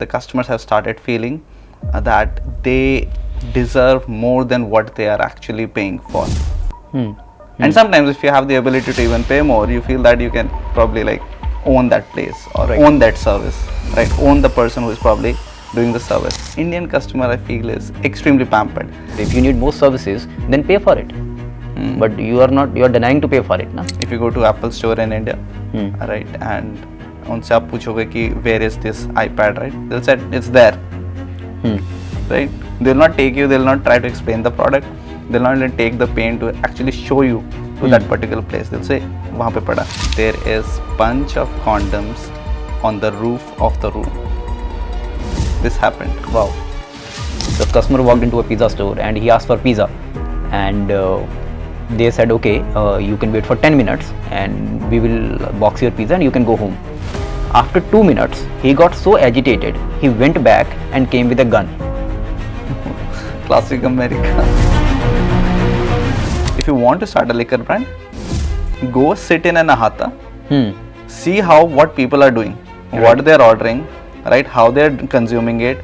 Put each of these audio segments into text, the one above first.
The customers have started feeling that they deserve more than what they are actually paying for. And sometimes if you have the ability to even pay more, you feel that you can probably like own that place or own that service, right? Own the person who is probably doing the service. Indian customer, I feel, is extremely pampered. If you need more services, then pay for it. But you are denying to pay for it, na? If you go to Apple store in India, right, and उनसे आप पूछोगे कि where is this iPad, right? They'll say it's there, right? They'll not take you. They'll not try to explain the product. They'll not even take the pain to actually show you to that particular place. They'll say वहाँ पे पड़ा. There is bunch of condoms on the roof of the room. This happened. Wow. The customer walked into a pizza store and he asked for pizza, and they said, okay, you can wait for 10 minutes and we will box your pizza and you can go home. After 2 minutes, he got so agitated, he went back and came with a gun. Classic America. If you want to start a liquor brand, go sit in an ahata, see what people are doing, what they are ordering, right? How they are consuming it,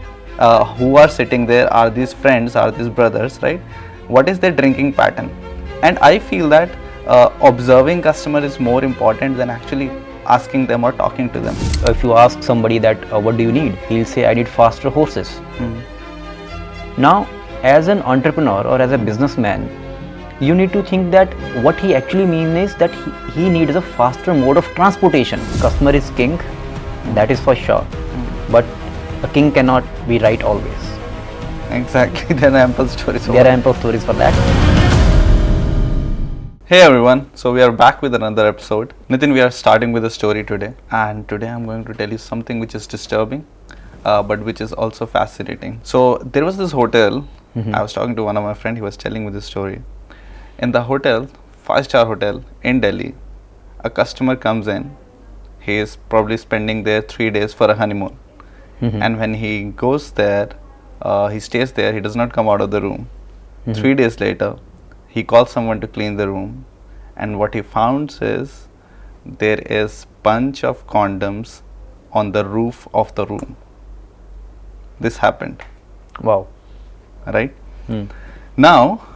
who are sitting there, are these friends, are these brothers, right? What is their drinking pattern? And I feel that observing customer is more important than actually asking them or talking to them. If you ask somebody that what do you need, he'll say I need faster horses. Now, as an entrepreneur or as a businessman, you need to think that what he actually means is that he needs a faster mode of transportation. Customer is king, that is for sure, but a king cannot be right always. Exactly. There are ample stories. There are ample stories for that. Hey everyone, so we are back with another episode. Nitin, we are starting with a story today, and today I'm going to tell you something which is disturbing, but which is also fascinating. So there was this hotel. I was talking to one of my friends. He was telling me this story. In the hotel, 5-star hotel in Delhi, a customer comes in. He is probably spending there 3 days for a honeymoon, and when he goes there, he stays there. He does not come out of the room. 3 days later, he calls someone to clean the room, and what he found is there is bunch of condoms on the roof of the room. This happened. Wow. Right? Now,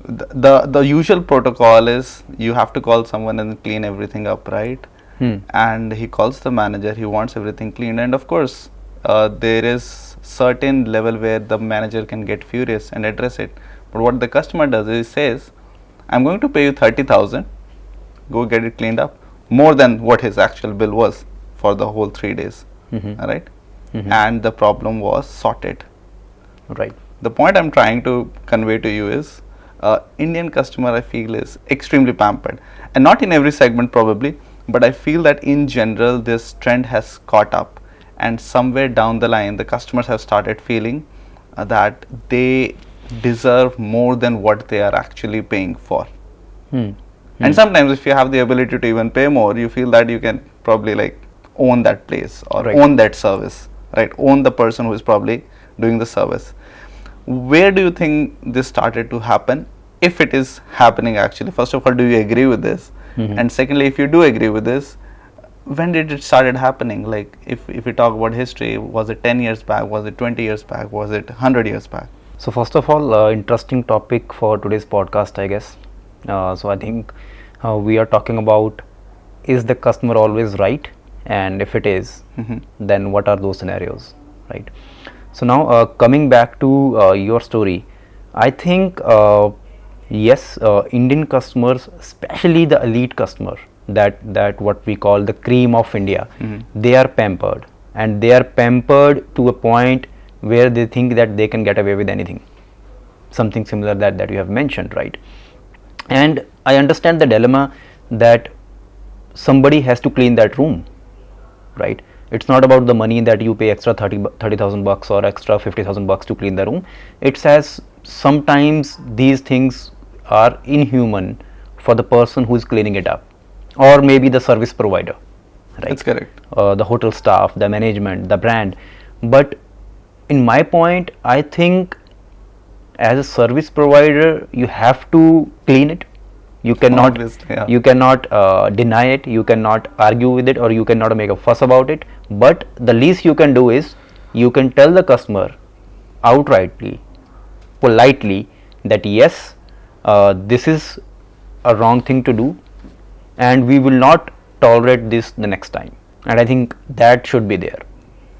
the usual protocol is you have to call someone and clean everything up, right? And he calls the manager. He wants everything cleaned, and of course, there is certain level where the manager can get furious and address it. But what the customer does is he says, I'm going to pay you 30,000, go get it cleaned up, more than what his actual bill was for the whole 3 days, right? And the problem was sorted. Right. The point I'm trying to convey to you is, Indian customer, I feel, is extremely pampered, and not in every segment probably, but I feel that in general this trend has caught up, and somewhere down the line the customers have started feeling that they deserve more than what they are actually paying for. And sometimes if you have the ability to even pay more, you feel that you can probably like own that place or own that service, right? Own the person who is probably doing the service. Where do you think this started to happen? If it is happening actually, first of all, do you agree with this? And secondly, if you do agree with this, when did it started happening? Like if we talk about history, was it 10 years back? Was it 20 years back? Was it 100 years back? So first of all, interesting topic for today's podcast, I guess. So I think we are talking about, is the customer always right? And if it is, then what are those scenarios, right? So now coming back to your story, I think yes, Indian customers, especially the elite customer, that what we call the cream of India, they are pampered, and they are pampered to a point where they think that they can get away with anything, something similar that you have mentioned, right? And I understand the dilemma that somebody has to clean that room, right? It's not about the money that you pay extra 30,000 bucks or extra 50,000 bucks to clean the room. It says sometimes these things are inhuman for the person who is cleaning it up, or maybe the service provider, right? That's correct. The hotel staff, the management, the brand. But in my point, I think as a service provider, you have to clean it. You cannot, you cannot deny it. You cannot argue with it, or you cannot make a fuss about it. But the least you can do is you can tell the customer outrightly, politely, that yes, this is a wrong thing to do, and we will not tolerate this the next time. And I think that should be there.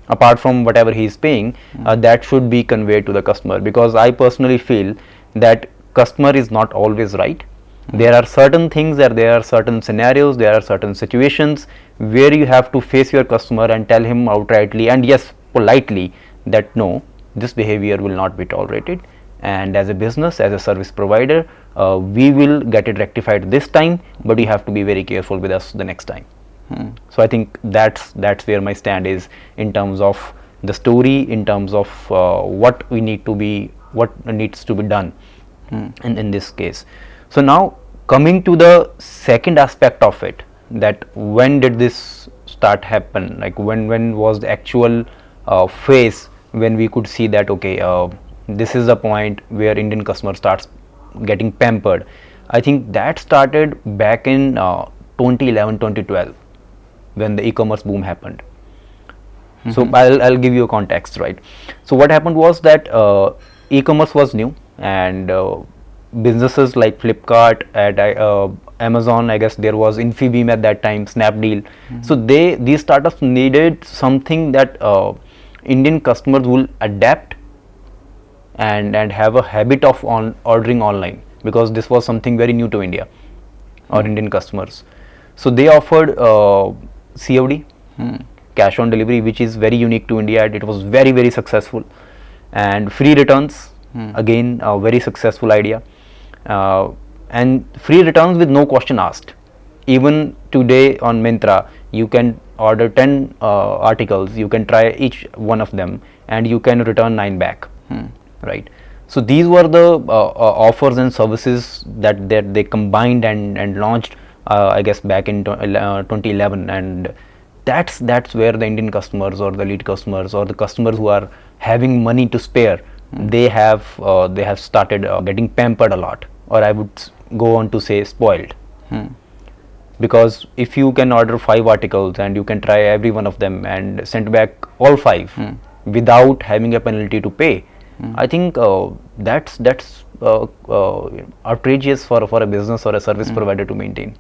Apart from whatever he is paying, that should be conveyed to the customer, because I personally feel that customer is not always right. There are certain things, there are certain scenarios, there are certain situations where you have to face your customer and tell him outrightly, and yes, politely, that no, this behavior will not be tolerated, and as a business, as a service provider, we will get it rectified this time, but you have to be very careful with us the next time. So I think that's where my stand is in terms of the story, in terms of what needs to be done in this case. So now coming to the second aspect of it, that when did this start happen, like when was the actual phase when we could see that okay, this is the point where Indian customer starts getting pampered. I think that started back in 2011 2012 when the e-commerce boom happened. So I'll give you a context, right? So what happened was that e-commerce was new, and businesses like Flipkart, at Amazon, I guess there was Infibeam at that time, Snapdeal. So these startups needed something that Indian customers will adapt and have a habit of ordering online, because this was something very new to India or Indian customers. So they offered COD, cash on delivery, which is very unique to India, and it was very, very successful. And free returns, again a very successful idea, and free returns with no question asked. Even today on Myntra, you can order 10 articles, you can try each one of them, and you can return 9 back, right? So these were the offers and services that they combined and launched, I guess back in 2011, and that's where the Indian customers or the lead customers or the customers who are having money to spare, they have started getting pampered a lot, or I would go on to say spoiled. Because if you can order 5 articles and you can try every one of them and send back all 5 without having a penalty to pay, I think that's outrageous for a business or a service provider to maintain.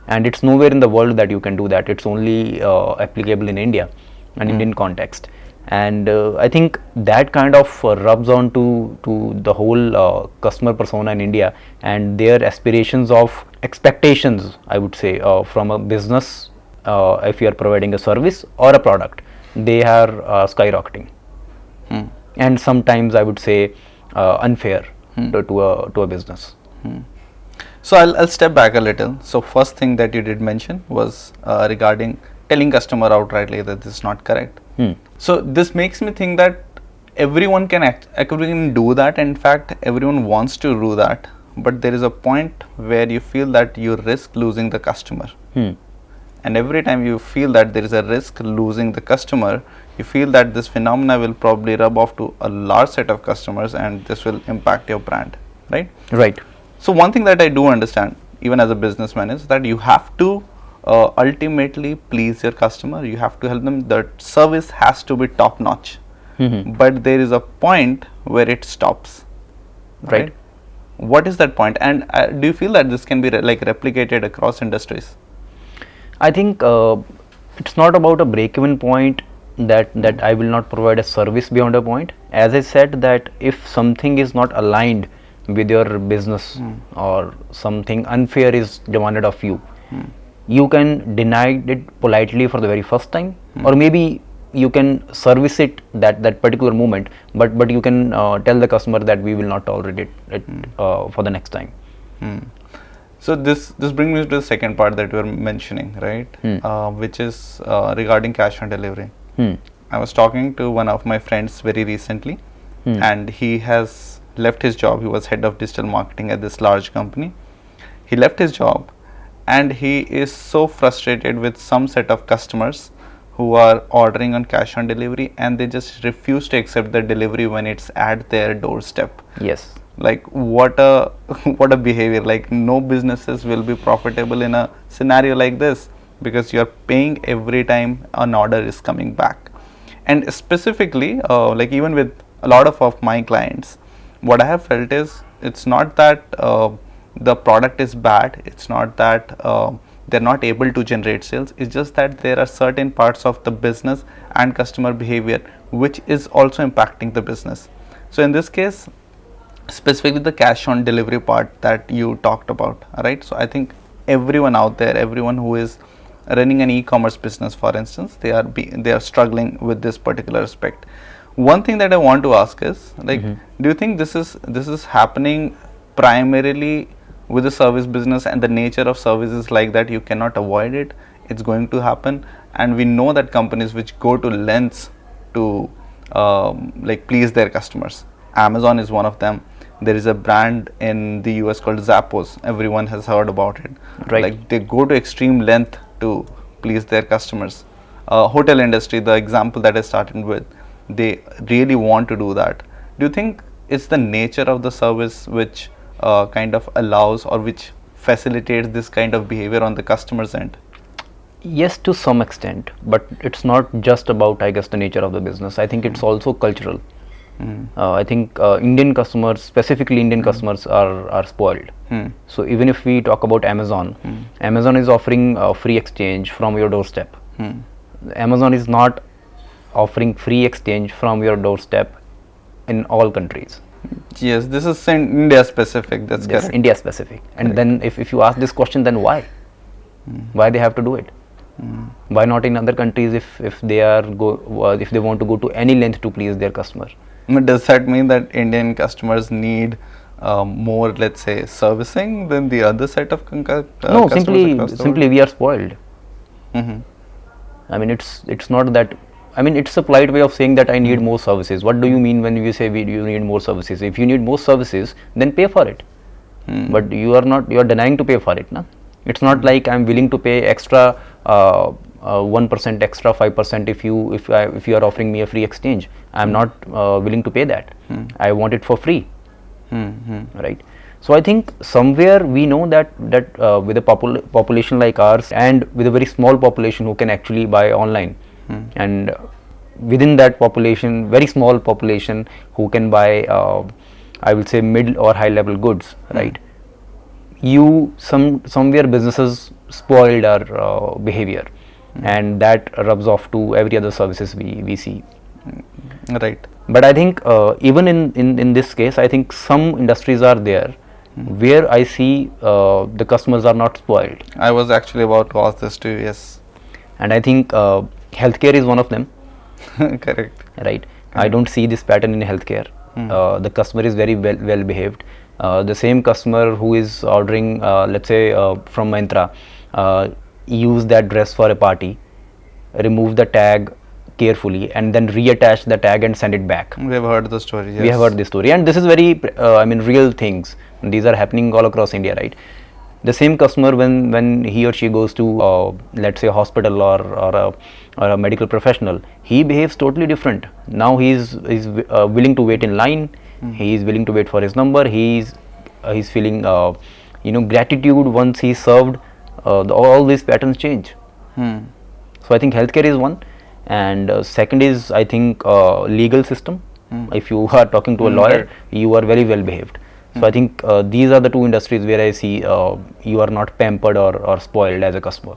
And it's nowhere in the world that you can do that. It's only applicable in India and Indian context. And I think that kind of rubs on to the whole customer persona in India, and their aspirations of expectations, I would say, from a business, if you are providing a service or a product, they are skyrocketing. And sometimes I would say unfair to a business. So I'll step back a little. So first thing that you did mention was regarding telling customer outrightly that this is not correct. So this makes me think that everyone can do that. In fact, everyone wants to do that, but there is a point where you feel that you risk losing the customer. And every time you feel that there is a risk losing the customer, you feel that this phenomena will probably rub off to a large set of customers, and this will impact your brand, right? Right. So one thing that I do understand, even as a businessman, is that you have to ultimately please your customer. You have to help them. The service has to be top notch. But there is a point where it stops. Right? What is that point? And do you feel that this can be replicated across industries? I think it's not about a break-even point that I will not provide a service beyond a point. As I said, that if something is not aligned with your business or something unfair is demanded of you, you can deny it politely for the very first time, or maybe you can service it that particular moment, but you can tell the customer that we will not tolerate it for the next time. So this brings me to the second part that you were mentioning, right? Which is regarding cash on delivery. I was talking to one of my friends very recently, and he has left his job. He was head of digital marketing at this large company. He left his job, and he is so frustrated with some set of customers who are ordering on cash on delivery, and they just refuse to accept the delivery when it's at their doorstep. Yes. Like what a behavior. Like no businesses will be profitable in a scenario like this. because you're paying every time an order is coming back. And specifically, like even with a lot of my clients, what I have felt is it's not that the product is bad, it's not that they're not able to generate sales, it's just that there are certain parts of the business and customer behavior which is also impacting the business. So in this case, specifically the cash on delivery part that you talked about, right? So I think everyone out there, everyone who is running an e-commerce business, for instance, they are struggling with this particular aspect. One thing that I want to ask is, like, do you think this is happening primarily with the service business, and the nature of services like that you cannot avoid it, it's going to happen? And we know that companies which go to lengths to like please their customers, Amazon is one of them. There is a brand in the US called Zappos, everyone has heard about it, right? Like they go to extreme length to please their customers. Hotel industry, the example that I started with, they really want to do that. Do you think it's the nature of the service which kind of allows or which facilitates this kind of behavior on the customer's end? Yes, to some extent, but it's not just about, I guess, the nature of the business. I think it's also cultural. I think Indian customers, specifically Indian customers, are spoiled. So even if we talk about Amazon, Amazon is offering free exchange from your doorstep. Amazon is not offering free exchange from your doorstep in all countries. Yes, this is India specific. That's correct. India specific. And then if you ask this question, then why? Why they have to do it? Why not in other countries if they if they want to go to any length to please their customer? Does that mean that Indian customers need more, let's say, servicing than the other set of no, simply we are spoiled. I mean, it's not that. I mean, it's a polite way of saying that I need more services. What do you mean when you say you need more services? If you need more services, then pay for it. But you are denying to pay for it, na? It's not like I'm willing to pay extra 1%, extra 5% if you are offering me a free exchange. I'm not willing to pay that. I want it for free, right? So I think somewhere we know that with a population like ours, and with a very small population who can actually buy online, and within that population, very small population who can buy, I will say, mid or high level goods, right? Somewhere businesses spoiled our behavior, and that rubs off to every other services we see. Right. But I think even in this case, I think some industries are there where I see the customers are not spoiled. I was actually about to ask this to you, yes. And I think healthcare is one of them. Correct. Right. I don't see this pattern in healthcare. The customer is very well behaved. The same customer who is ordering, let's say, from Myntra, use that dress for a party, remove the tag carefully, and then reattach the tag and send it back. We have heard the story. Yes. We have heard this story, and this is very, real things. These are happening all across India, right? The same customer, when he or she goes to, let's say, a hospital or a medical professional, he behaves totally different. Now he's willing to wait in line. He is willing to wait for his number. He's feeling gratitude once he's served. All these patterns change. So I think healthcare is one, and second is, I think, legal system. If you are talking to a lawyer, you are very well behaved. So I think these are the two industries where I see you are not pampered or spoiled as a customer.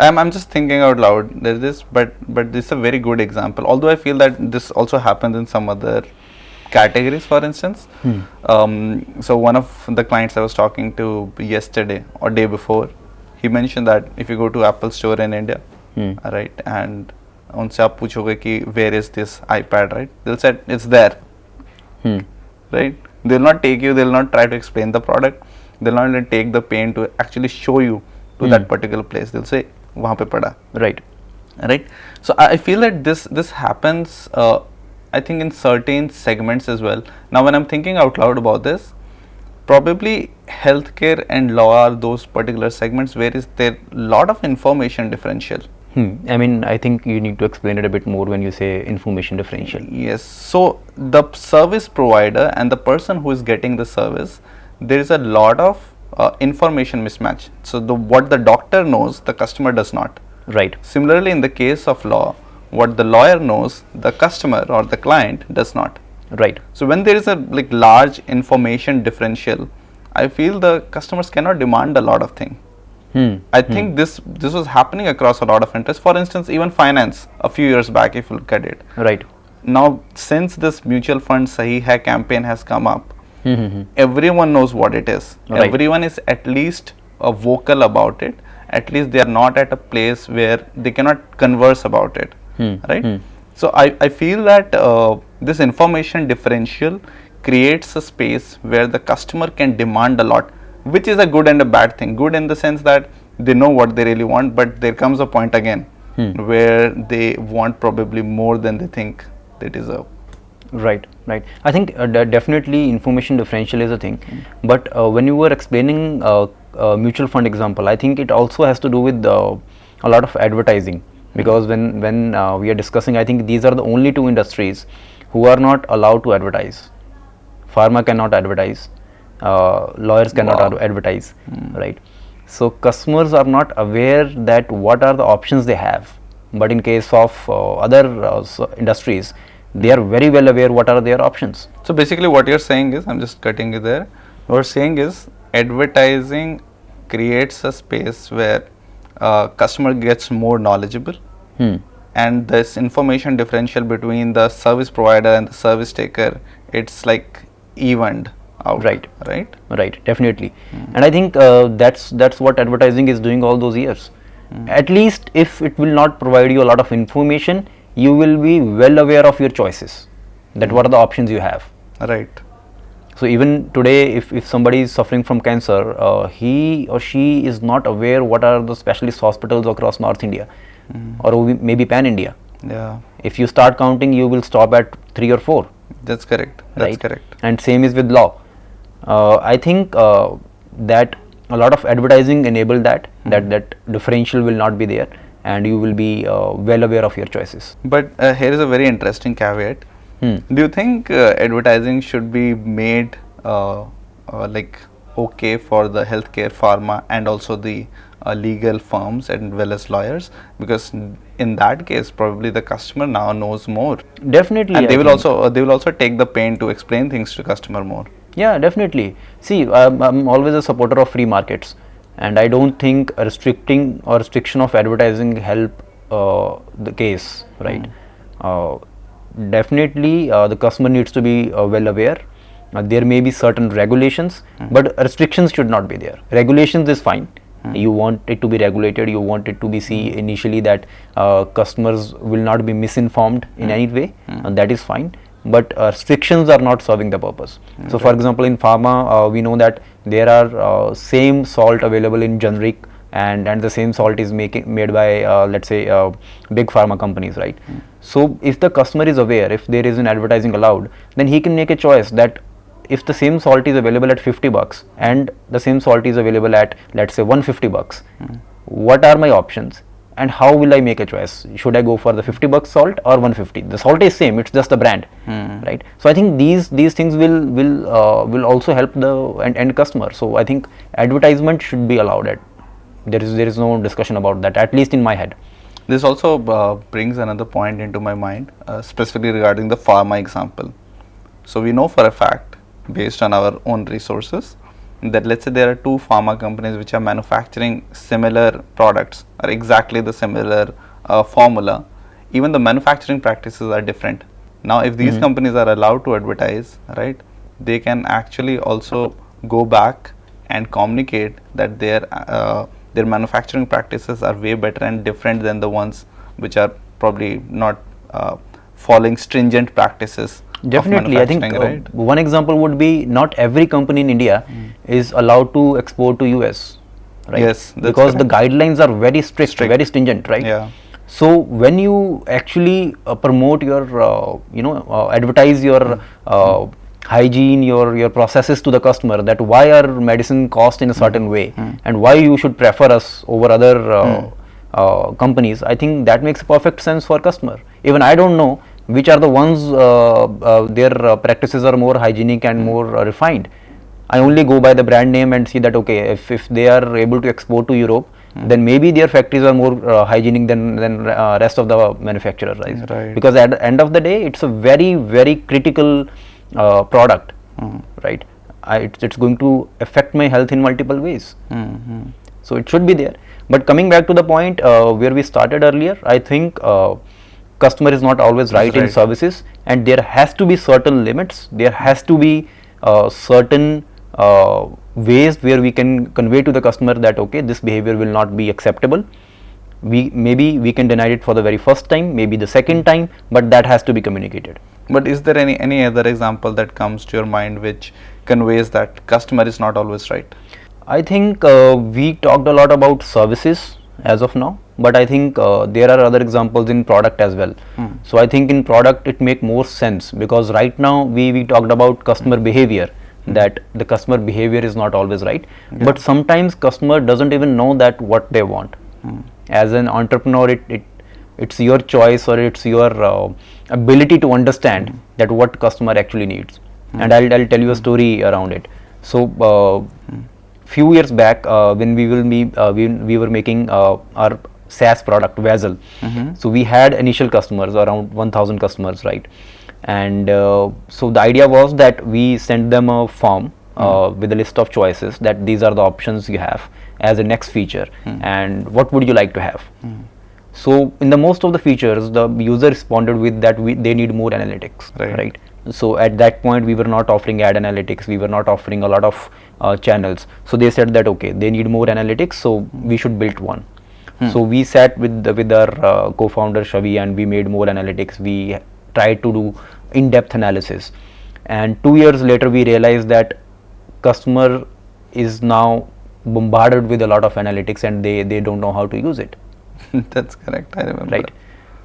I'm just thinking out loud. There's this, but this is a very good example. Although I feel that this also happens in some other categories. For instance, so one of the clients I was talking to yesterday or day before, he mentioned that if you go to Apple Store in India, right, and उनसे आप पूछोगे कि where is this iPad, right? They'll say it's there, right? They'll not take you. They'll not try to explain the product. They'll not even take the pain to actually show you to that particular place. They'll say वहाँ पे पड़ा, right? So I feel that this happens. I think in certain segments as well. Now when I'm thinking out loud about this, probably healthcare and law are those particular segments where is there a lot of information differential. I mean, I think you need to explain it a bit more when you say information differential. Yes. So the service provider and the person who is getting the service, there is a lot of information mismatch. So what the doctor knows, the customer does not. Right. Similarly, in the case of law, what the lawyer knows, the customer or the client does not. Right. So when there is a large information differential, I feel the customers cannot demand a lot of things. I think this was happening across a lot of interests. For instance, even finance a few years back, if you look at it. Right. Now, since this mutual fund Sahi Hai campaign has come up, everyone knows what it is. Right. Everyone is at least vocal about it. At least they are not at a place where they cannot converse about it. Right? So I feel that this information differential creates a space where the customer can demand a lot, which is a good and a bad thing. Good in the sense that they know what they really want, but there comes a point again where they want probably more than they think they deserve. Right. I think definitely information differential is a thing, but when you were explaining mutual fund example, I think it also has to do with a lot of advertising, because when we are discussing, I think these are the only two industries who are not allowed to advertise. Pharma cannot advertise, lawyers cannot advertise, right? So customers are not aware that what are the options they have, but in case of other industries, they are very well aware what are their options. So basically what you're saying is, I'm just cutting you there, what you're saying is advertising creates a space where customer gets more knowledgeable, and this information differential between the service provider and the service taker, it's like evened out. Right, definitely. Hmm. And I think that's what advertising is doing all those years. At least if it will not provide you a lot of information, you will be well aware of your choices, that what are the options you have. Right. So even today, if somebody is suffering from cancer, he or she is not aware what are the specialist hospitals across North India, or maybe pan India. Yeah. If you start counting, you will stop at 3 or 4. That's correct. That's right? correct. And same is with law. I think that a lot of advertising enable that differential will not be there, and you will be well aware of your choices. But here is a very interesting caveat. Do you think advertising should be made like okay for the healthcare, pharma, and also the legal firms as well as lawyers? Because in that case, probably the customer now knows more. Definitely, and they will also take the pain to explain things to customer more. Yeah, definitely. See, I'm always a supporter of free markets, and I don't think restriction of advertising help the case, right? Definitely, the customer needs to be well aware. There may be certain regulations, but restrictions should not be there. Regulations is fine. You want it to be regulated. You want it to be initially that customers will not be misinformed in any way, and that is fine. But restrictions are not serving the purpose. So, for example, in pharma, we know that there are same salt available in generic, and the same salt is made by let's say big pharma companies, right? So if the customer is aware, if there is an advertising allowed, then he can make a choice that if the same salt is available at $50 and the same salt is available at, let's say, $150, what are my options and how will I make a choice? Should I go for the $50 salt or $150? The salt is same, it's just the brand, right? So I think these things will also help the end customer. So I think advertisement should be allowed. There is no discussion about that, at least in my head. This also brings another point into my mind, specifically regarding the pharma example. So we know for a fact, based on our own resources, that let's say there are two pharma companies which are manufacturing similar products or exactly the similar formula. Even the manufacturing practices are different. Now, if these companies are allowed to advertise, right, they can actually also go back and communicate that their manufacturing practices are way better and different than the ones which are probably not following stringent practices. Definitely, I think right? One example would be not every company in India is allowed to export to US, right? Yes, because the guidelines are very strict, very stringent, right? Yeah. So when you actually promote your, advertise your hygiene, your processes to the customer, that why are medicine cost in a certain way and why you should prefer us over other companies, I think that makes perfect sense for customer. Even I don't know which are the ones their practices are more hygienic and more refined. I only go by the brand name and see that okay, if they are able to export to Europe, then maybe their factories are more hygienic than rest of the manufacturers, right? Right. Because at the end of the day, it's a very critical product, right? It's going to affect my health in multiple ways. So it should be there. But coming back to the point where we started earlier, I think customer is not always right in services, and there has to be certain limits. There has to be certain ways where we can convey to the customer that okay, this behavior will not be acceptable. Maybe we can deny it for the very first time, maybe the second time, but that has to be communicated. But is there any other example that comes to your mind which conveys that customer is not always right? I think we talked a lot about services as of now, but I think there are other examples in product as well. So I think in product it make more sense, because right now we talked about customer behavior, that the customer behavior is not always right, but sometimes customer doesn't even know that what they want. As an entrepreneur, it's your choice, or it's your ability to understand that what customer actually needs. And I'll tell you a story around it. So few years back, when we were making our SaaS product Vessel, so we had initial customers, around 1,000 customers, right? And so the idea was that we send them a form with a list of choices, that these are the options you have as a next feature, and what would you like to have. So in the most of the features, the user responded with that they need more analytics, right? So at that point we were not offering ad analytics, we were not offering a lot of channels. So they said that okay, they need more analytics, so we should build one. So we sat with our co-founder Shavi, and we made more analytics. We tried to do in-depth analysis, and 2 years later we realized that customer is now bombarded with a lot of analytics, and they don't know how to use it. That's correct, I remember. Right.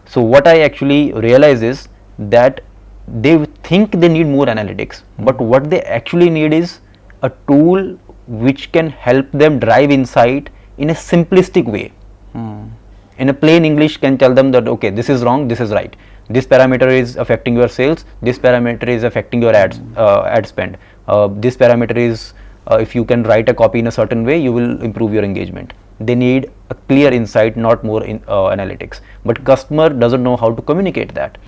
So what I actually realize is that they think they need more analytics, but what they actually need is a tool which can help them drive insight in a simplistic way. In a plain English, can tell them that okay, this is wrong, this is right. This parameter is affecting your sales, this parameter is affecting your ad spend. This parameter is if you can write a copy in a certain way, you will improve your engagement. They need a clear insight, not more analytics. But customer doesn't know how to communicate that.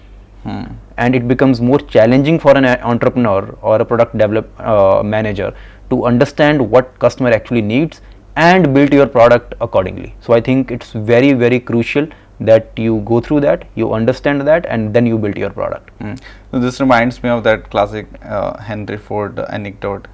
And it becomes more challenging for an entrepreneur or a product manager to understand what customer actually needs and build your product accordingly. So I think it's very crucial that you go through that, you understand that, and then you build your product. So this reminds me of that classic Henry Ford anecdote.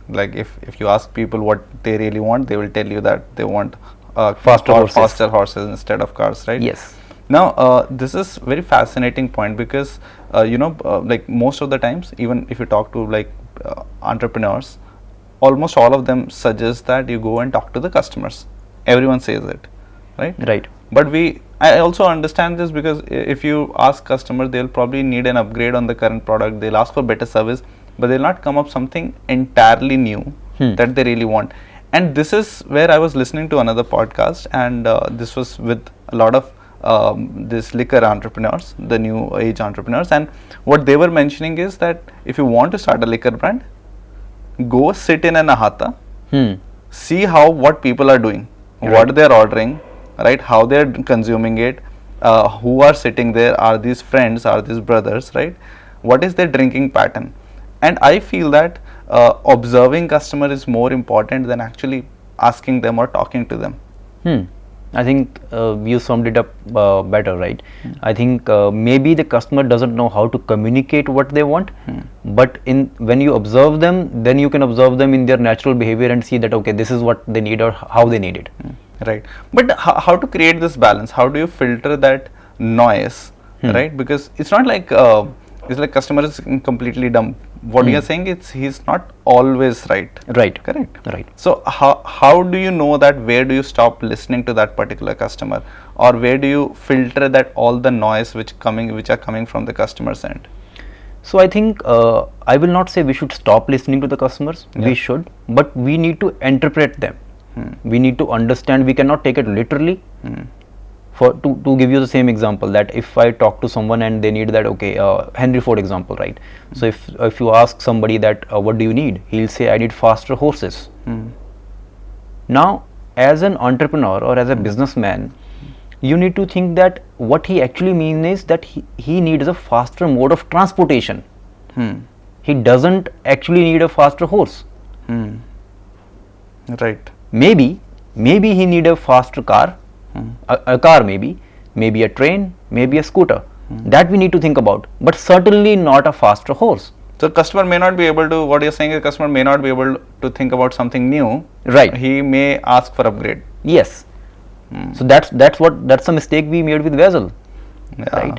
Like if you ask people what they really want, they will tell you that they want faster horses instead of cars, right? Yes. Now this is very fascinating point, because like most of the times, even if you talk to like entrepreneurs, almost all of them suggest that you go and talk to the customers. Everyone says it, right? Right. But I also understand this, because if you ask customers, they'll probably need an upgrade on the current product. They'll ask for better service, but they'll not come up something entirely new that they really want. And this is where I was listening to another podcast, and this was with a lot of this liquor entrepreneurs, the new age entrepreneurs, and what they were mentioning is that if you want to start a liquor brand, go sit in an ahata, see what people are doing, what they are ordering, right, how they are consuming it, who are sitting there, are these friends, are these brothers, right, what is their drinking pattern. And I feel that observing customer is more important than actually asking them or talking to them. I think you summed it up better, right? I think maybe the customer doesn't know how to communicate what they want, but when you observe them, then you can observe them in their natural behavior and see that okay, this is what they need or how they need it. Right. But how to create this balance? How do you filter that noise, right? Because it's not like it's like customer is completely dumb. What you are saying is he's not always right. Right. Correct. Right. So how do you know that where do you stop listening to that particular customer, or where do you filter that all the noise which are coming from the customer's end? So I think I will not say we should stop listening to the customers. We should, but we need to interpret them. We need to understand. We cannot take it literally. to give you the same example, that if I talk to someone and they need that, okay, Henry Ford example, right? So if you ask somebody that what do you need, he'll say I need faster horses. Now, as an entrepreneur or as a businessman, you need to think that what he actually means is that he needs a faster mode of transportation. He doesn't actually need a faster horse. Right. Maybe he need a faster car, a car maybe a train, maybe a scooter. That we need to think about, but certainly not a faster horse. So customer may not be able to, what you're saying is customer may not be able to think about something new. Right. He may ask for upgrade. Yes. So that's a mistake we made with Vessel. Right.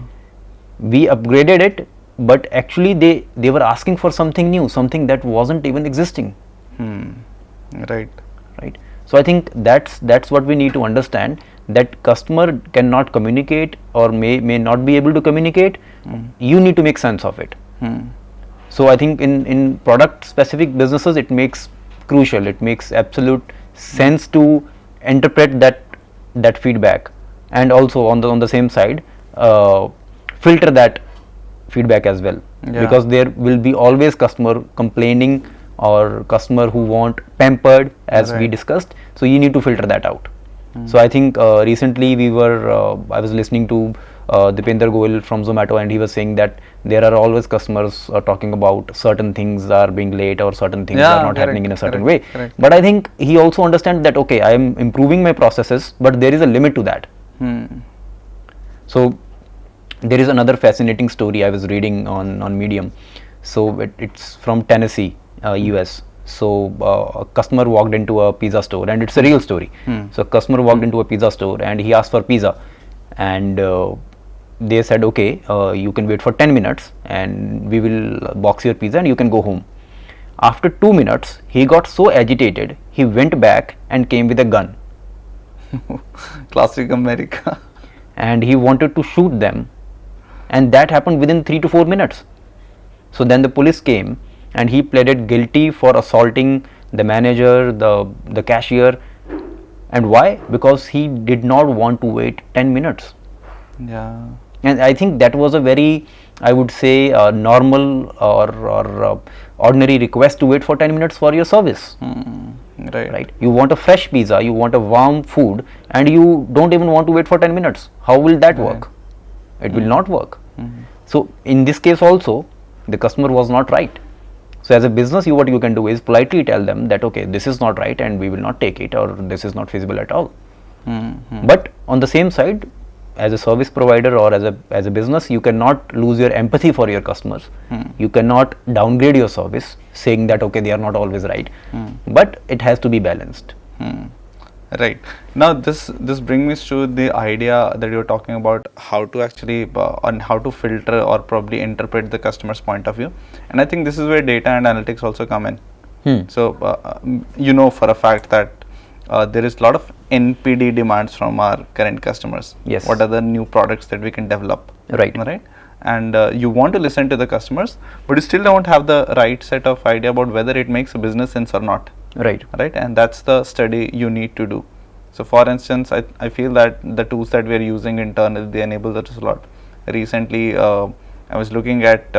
We upgraded it, but actually they were asking for something new, something that wasn't even existing. Right. Right. So I think that's what we need to understand, that customer cannot communicate or may not be able to communicate. You need to make sense of it. So I think in product specific businesses it makes absolute sense to interpret that feedback, and also on the same side filter that feedback as well, because there will be always customer complaining or customer who want pampered, as we discussed. So you need to filter that out. So I think recently I was listening to Dipender Goyal from Zomato, and he was saying that there are always customers talking about certain things are being late or certain things are not happening in a certain way. But I think he also understands that, okay, I am improving my processes, but there is a limit to that. So there is another fascinating story I was reading on Medium. So it's from Tennessee, US. So a customer walked into a pizza store, and it's a real story. So a customer walked into a pizza store and he asked for pizza, and they said, okay, you can wait for 10 minutes and we will box your pizza and you can go home. After 2 minutes, he got so agitated, he went back and came with a gun. Classic America. And he wanted to shoot them, and that happened within 3 to 4 minutes. So then the police came, and he pleaded guilty for assaulting the manager, the cashier. And why? Because he did not want to wait 10 minutes. Yeah. And I think that was a very, I would say, normal or ordinary request to wait for 10 minutes for your service. Right. You want a fresh pizza, you want a warm food, and you don't even want to wait for 10 minutes. How will that work? It will not work. So in this case also, the customer was not right. So as a business, what you can do is politely tell them that, okay, this is not right and we will not take it, or this is not feasible at all. But on the same side, as a service provider or as a business, you cannot lose your empathy for your customers. You cannot downgrade your service saying that, okay, they are not always right. But it has to be balanced. Right. Now this brings me to the idea that you were talking about, how to actually on how to filter or probably interpret the customer's point of view. And I think this is where data and analytics also come in. So you know for a fact that there is a lot of NPD demands from our current customers. Yes. What are the new products that we can develop? Right. And you want to listen to the customers, but you still don't have the right set of idea about whether it makes a business sense or not. Right. And that's the study you need to do. So for instance, I feel that the tools that we are using internally, they enable that a lot. Recently, I was looking at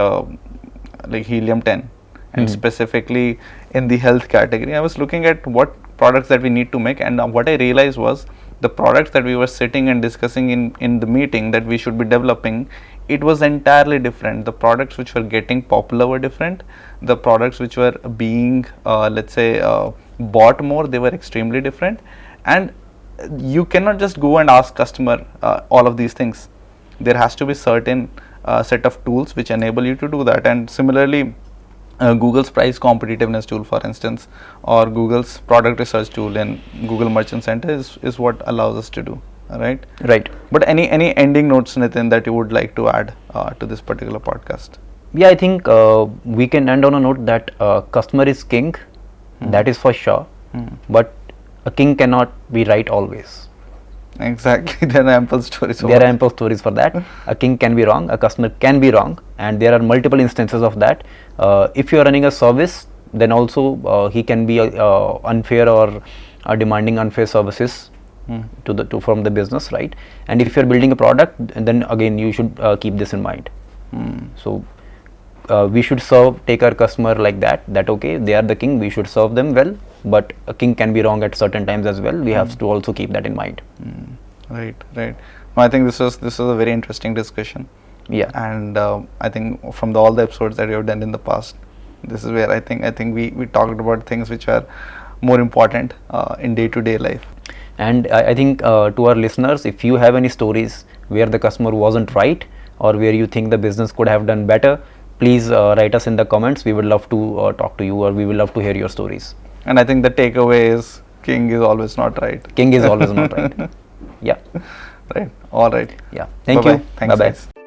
like Helium-10, and specifically in the health category, I was looking at what products that we need to make, and what I realized was the products that we were sitting and discussing in the meeting that we should be developing, it was entirely different. The products which were getting popular were different. The products which were being let's say bought more, they were extremely different. And you cannot just go and ask customer all of these things. There has to be certain set of tools which enable you to do that. And similarly, Google's price competitiveness tool, for instance, or Google's product research tool in Google Merchant Center is what allows us to do. Right. But any ending notes, Nitin, that you would like to add to this particular podcast? Yeah, I think we can end on a note that customer is king. That is for sure. But a king cannot be right always. Exactly. There are ample stories for that. A king can be wrong, a customer can be wrong, and there are multiple instances of that. If you are running a service, then also he can be unfair or demanding unfair services from the business, right? And if you're building a product, then again you should keep this in mind. So we should take our customer like that okay, they are the king, we should serve them well, but a king can be wrong at certain times as well. We have to also keep that in mind. Right. I think this was a very interesting discussion. Yeah. And I think from all the episodes that we have done in the past, this is where I think we talked about things which are more important in day-to-day life. And I think to our listeners, if you have any stories where the customer wasn't right, or where you think the business could have done better, please write us in the comments. We would love to talk to you, or we will love to hear your stories. And I think the takeaway is king is always not right. King is always not right. Yeah. Right. All right. Yeah. Thank Bye-bye. you. Thanks, Bye-bye. guys.